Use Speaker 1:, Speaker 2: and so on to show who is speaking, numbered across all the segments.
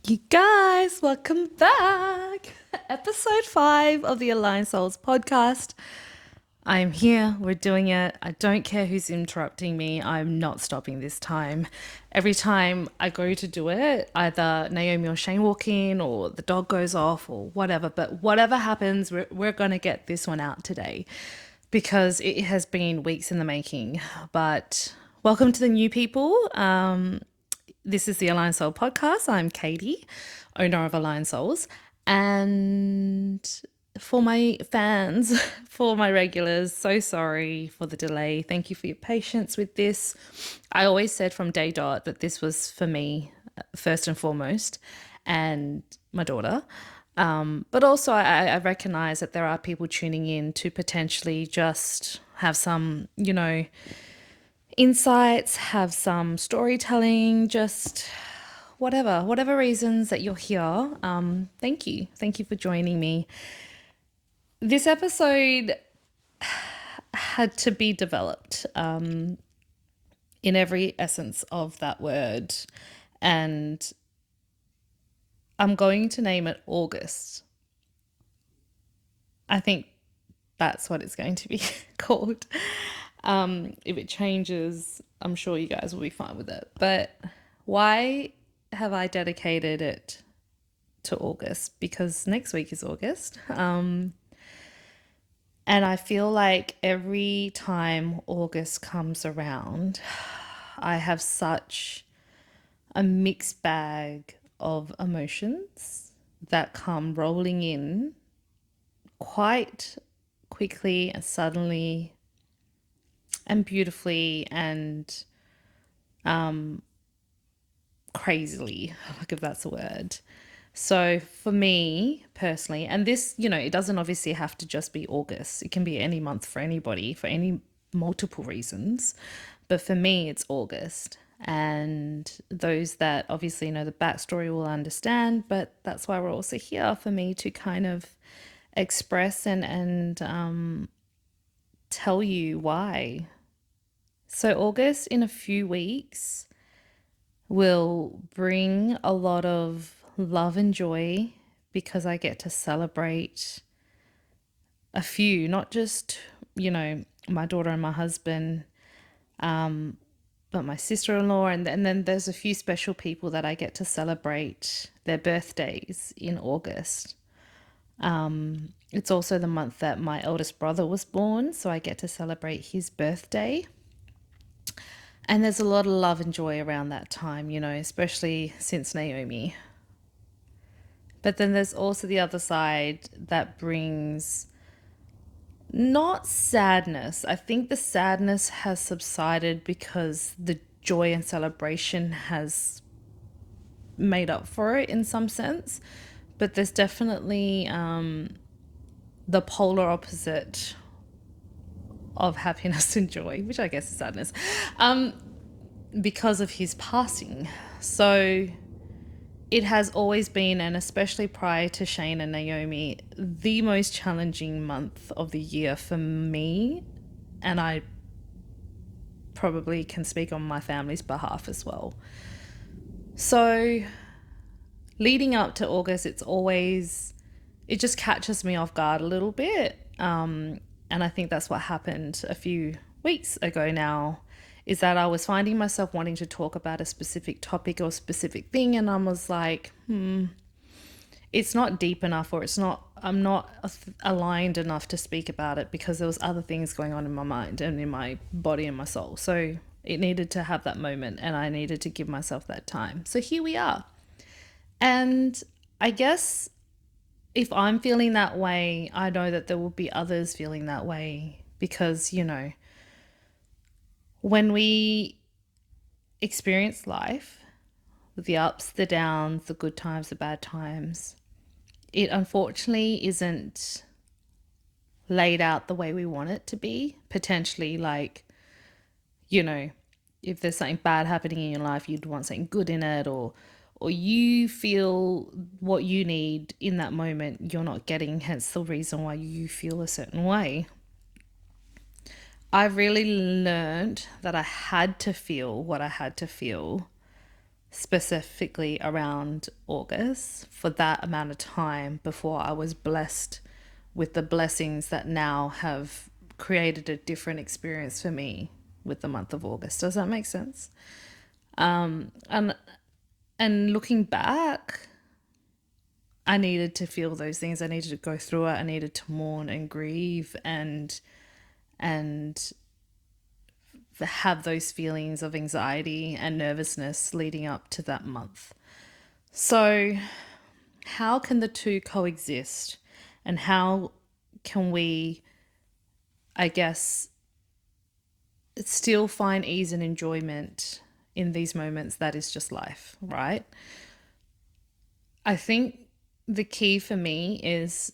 Speaker 1: You guys, welcome back. Episode 5 of the Aligned Souls podcast. I'm here, we're doing it. I don't care who's interrupting me, I'm not stopping this time. Every time I go to do it, either Naomi or Shane walk in, or the dog goes off, or whatever. But whatever happens, we're going to get this one out today because it has been weeks in the making. But welcome to the new people. This is the Aligned Soul podcast. I'm Katie, owner of Aligned Souls. And for my fans, for my regulars, so sorry for the delay. Thank you for your patience with this. I always said from day dot that this was for me, first and foremost, and my daughter. But also, I recognize that there are people tuning in to potentially just have some, insights, have some storytelling, just whatever reasons that you're here. Thank you. Thank you for joining me. This episode had to be developed in every essence of that word. And I'm going to name it August. I think that's what it's going to be called. If it changes, I'm sure you guys will be fine with it. But why have I dedicated it to August? Because next week is August. And I feel like every time August comes around, I have such a mixed bag of emotions that come rolling in quite quickly and suddenly and beautifully and crazily, like if that's a word. So for me personally, and this, it doesn't obviously have to just be August. It can be any month for anybody for any multiple reasons. But for me, it's August. And those that obviously know the backstory will understand, but that's why we're also here for me to kind of express and tell you why. So August in a few weeks will bring a lot of love and joy because I get to celebrate a few, not just, my daughter and my husband, but my sister-in-law, and then there's a few special people that I get to celebrate their birthdays in August. It's also the month that my eldest brother was born, so I get to celebrate his birthday. And there's a lot of love and joy around that time, especially since Naomi. But then there's also the other side that brings not sadness. I think the sadness has subsided because the joy and celebration has made up for it in some sense. But there's definitely the polar opposite of happiness and joy, which I guess is sadness, because of his passing. So it has always been, and especially prior to Shane and Naomi, the most challenging month of the year for me. And I probably can speak on my family's behalf as well. So leading up to August, it just catches me off guard a little bit. And I think that's what happened a few weeks ago now, is that I was finding myself wanting to talk about a specific topic or specific thing. And I was like, it's not deep enough, or I'm not aligned enough to speak about it because there was other things going on in my mind and in my body and my soul. So it needed to have that moment and I needed to give myself that time. So here we are. And I guess if I'm feeling that way, I know that there will be others feeling that way because, when we experience life, the ups, the downs, the good times, the bad times, it unfortunately isn't laid out the way we want it to be. Potentially, like, if there's something bad happening in your life, you'd want something good in it, or you feel what you need in that moment you're not getting, hence the reason why you feel a certain way. I've really learned that I had to feel what I had to feel specifically around August for that amount of time before I was blessed with the blessings that now have created a different experience for me with the month of August. Does that make sense? And looking back, I needed to feel those things. I needed to go through it. I needed to mourn and grieve and have those feelings of anxiety and nervousness leading up to that month. So, how can the two coexist? And how can we, I guess, still find ease and enjoyment in these moments that is just life, right? I think the key for me is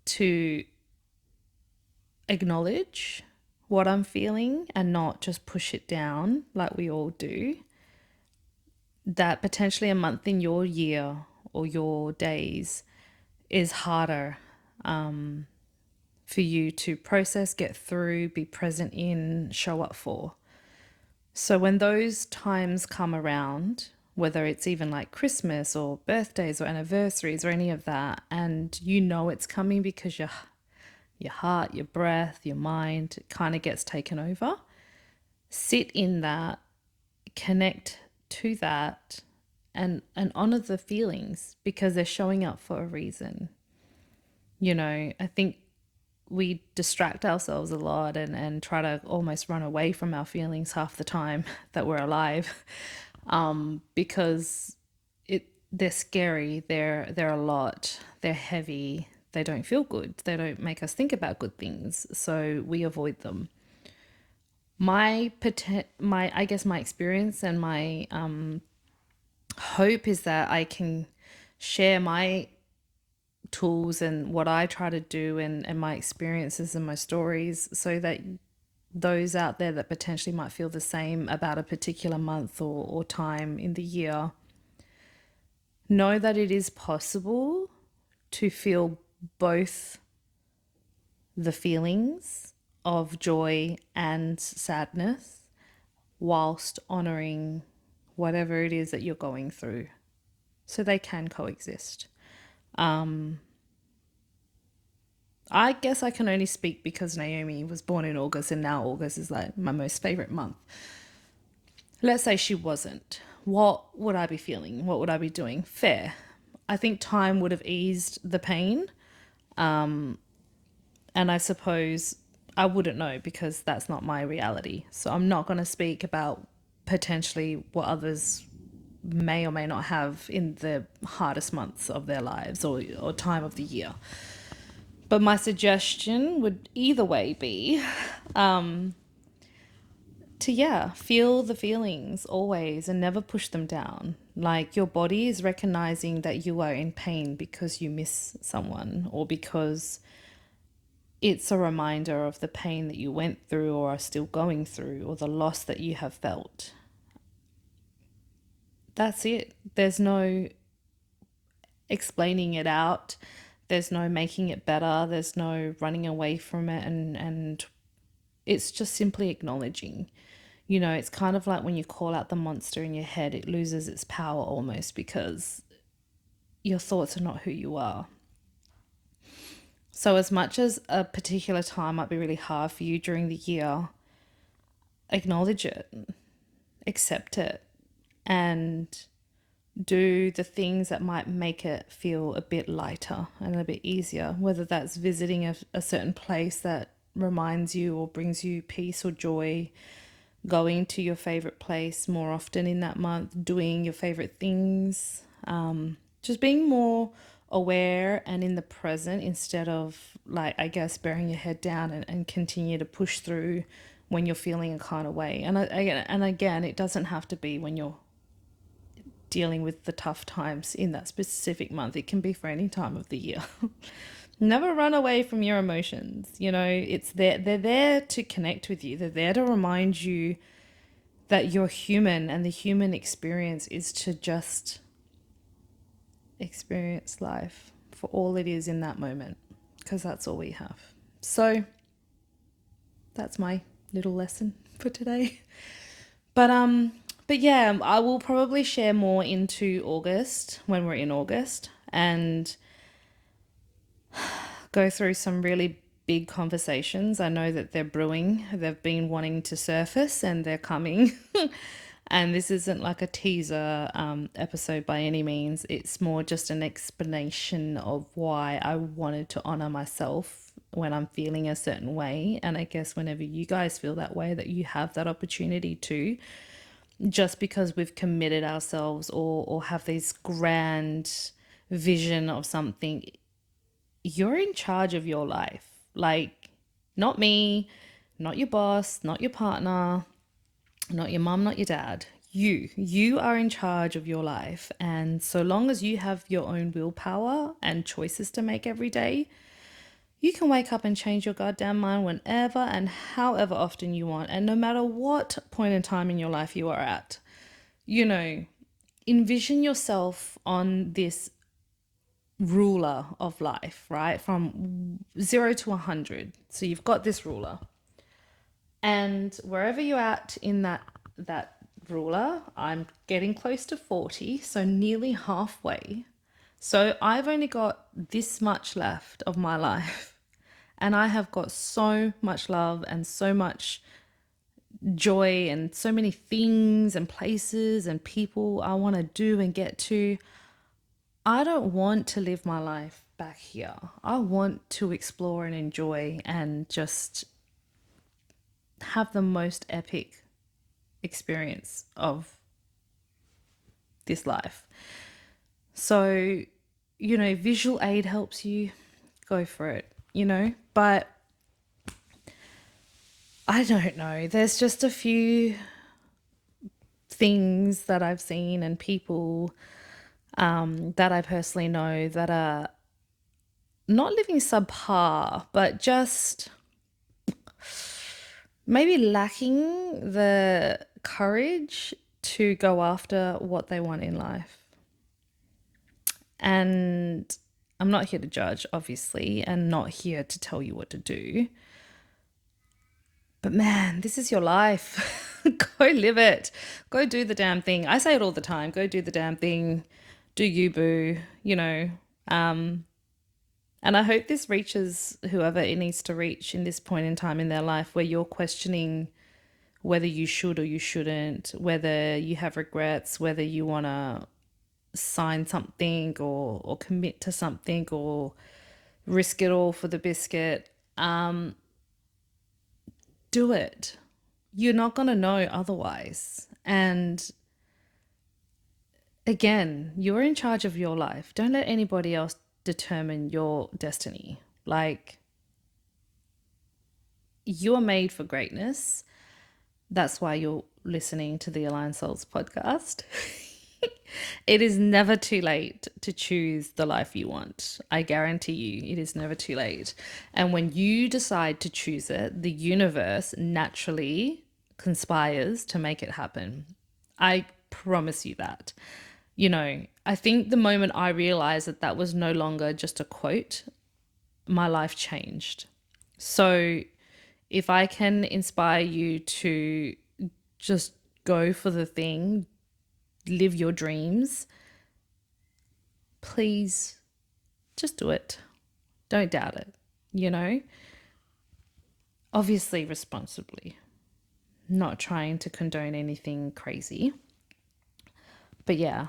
Speaker 1: to acknowledge what I'm feeling and not just push it down like we all do. That potentially a month in your year or your days is harder for you to process, get through, be present in, show up for. So when those times come around, whether it's even like Christmas or birthdays or anniversaries or any of that, and you know it's coming because your heart, your breath, your mind kind of gets taken over, sit in that, connect to that, and honor the feelings because they're showing up for a reason. I think we distract ourselves a lot and try to almost run away from our feelings half the time that we're alive, because they're scary, they're a lot, they're heavy, they don't feel good, they don't make us think about good things, so we avoid them. My I guess my experience and my hope is that I can share my tools and what I try to do and my experiences and my stories so that those out there that potentially might feel the same about a particular month or time in the year know that it is possible to feel both the feelings of joy and sadness whilst honoring whatever it is that you're going through. So they can coexist. I guess I can only speak because Naomi was born in August and now August is like my most favorite month. Let's say she wasn't. What would I be feeling? What would I be doing? Fair. I think time would have eased the pain. And I suppose I wouldn't know because that's not my reality. So I'm not going to speak about potentially what others may or may not have in the hardest months of their lives or time of the year. But my suggestion would either way be to, yeah, feel the feelings always and never push them down. Like your body is recognizing that you are in pain because you miss someone or because it's a reminder of the pain that you went through or are still going through or the loss that you have felt. That's it. There's no explaining it out. There's no making it better. There's no running away from it. And it's just simply acknowledging. It's kind of like when you call out the monster in your head, it loses its power almost because your thoughts are not who you are. So, as much as a particular time might be really hard for you during the year, acknowledge it, accept it, and do the things that might make it feel a bit lighter and a bit easier, whether that's visiting a certain place that reminds you or brings you peace or joy, going to your favorite place more often in that month, doing your favorite things, just being more aware and in the present instead of, like, I guess, burying your head down and continue to push through when you're feeling a kind of way. And again, it doesn't have to be when you're dealing with the tough times in that specific month. It can be for any time of the year. Never run away from your emotions. They're there to connect with you. They're there to remind you that you're human and the human experience is to just experience life for all it is in that moment because that's all we have. So that's my little lesson for today. But But yeah, I will probably share more into August when we're in August and go through some really big conversations. I know that they're brewing, they've been wanting to surface and they're coming. And this isn't like a teaser episode by any means. It's more just an explanation of why I wanted to honor myself when I'm feeling a certain way. And I guess whenever you guys feel that way, that you have that opportunity too. Just because we've committed ourselves or have this grand vision of something, you're in charge of your life. Like, not me, not your boss, not your partner, not your mum, not your dad. You are in charge of your life. And so long as you have your own willpower and choices to make every day, you can wake up and change your goddamn mind whenever and however often you want. And no matter what point in time in your life you are at, you know, envision yourself on this ruler of life, right? From 0 to 100. So you've got this ruler. And wherever you're at in that ruler, I'm getting close to 40, so nearly halfway. So I've only got this much left of my life. And I have got so much love and so much joy and so many things and places and people I want to do and get to. I don't want to live my life back here. I want to explore and enjoy and just have the most epic experience of this life. So, visual aid helps you, go for it. But I don't know. There's just a few things that I've seen and people that I personally know that are not living subpar, but just maybe lacking the courage to go after what they want in life. And I'm not here to judge, obviously, and not here to tell you what to do. But man, this is your life. Go live it. Go do the damn thing. I say it all the time. Go do the damn thing. Do you, boo. And I hope this reaches whoever it needs to reach in this point in time in their life where you're questioning whether you should or you shouldn't, whether you have regrets, whether you want to sign something or commit to something or risk it all for the biscuit. Do it. You're not going to know otherwise. And again, you're in charge of your life. Don't let anybody else determine your destiny. Like, you are made for greatness. That's why you're listening to the Aligned Souls podcast. It is never too late to choose the life you want. I guarantee you, it is never too late. And when you decide to choose it, the universe naturally conspires to make it happen. I promise you that. I think the moment I realized that that was no longer just a quote, my life changed. So if I can inspire you to just go for the thing, live your dreams, please just do it. Don't doubt it. Obviously responsibly, not trying to condone anything crazy. But yeah,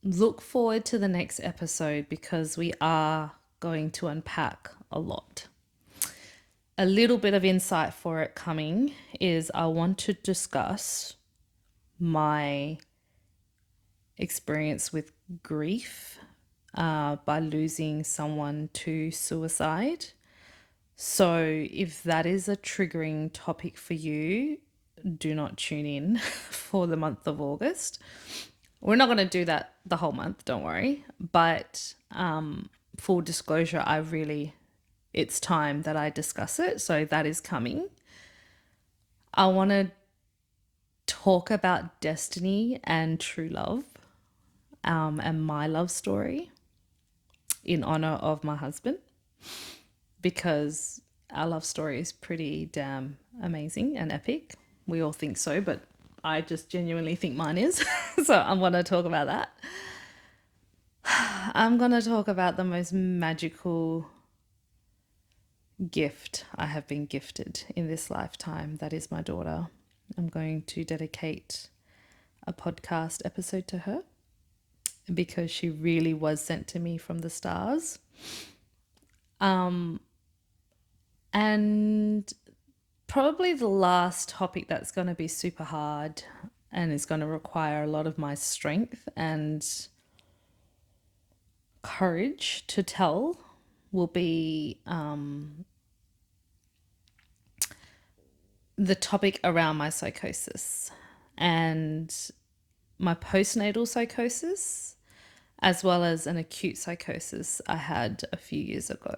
Speaker 1: look forward to the next episode because we are going to unpack a lot. A little bit of insight for it coming is I want to discuss my experience with grief by losing someone to suicide. So if that is a triggering topic for you, do not tune in for the month of August. We're not going to do that the whole month, don't worry. But full disclosure, it's time that I discuss it. So that is coming. I want to talk about destiny and true love and my love story in honor of my husband, because our love story is pretty damn amazing and epic. We all think so, but I just genuinely think mine is. So I'm going to talk about that. I'm going to talk about the most magical gift I have been gifted in this lifetime. That is my daughter. I'm going to dedicate a podcast episode to her because she really was sent to me from the stars. And probably the last topic that's going to be super hard and is going to require a lot of my strength and courage to tell will be the topic around my psychosis and my postnatal psychosis, as well as an acute psychosis I had a few years ago.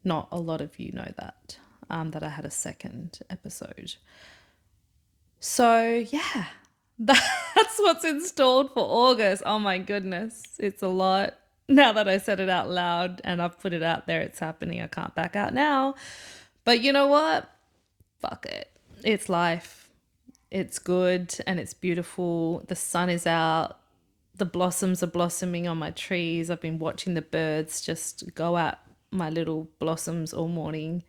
Speaker 1: Not a lot of you know that I had a second episode. So yeah, that's what's installed for August. Oh my goodness, it's a lot. Now that I said it out loud and I've put it out there, it's happening. I can't back out now. But you know what? Fuck it. It's life. It's good and it's beautiful. The sun is out. The blossoms are blossoming on my trees. I've been watching the birds just go out my little blossoms all morning.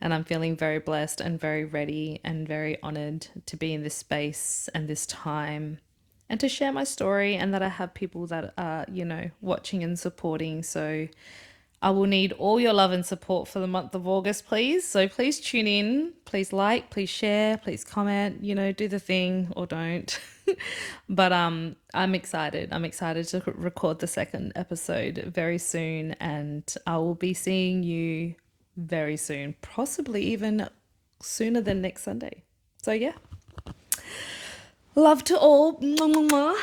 Speaker 1: And I'm feeling very blessed and very ready and very honored to be in this space and this time and to share my story, and that I have people that are, watching and supporting. So I will need all your love and support for the month of August, please. So please tune in, please like, please share, please comment, do the thing or don't. But I'm excited. I'm excited to record the second episode very soon, and I will be seeing you very soon, possibly even sooner than next Sunday. So yeah. Love to all. Mwah, mwah, mwah.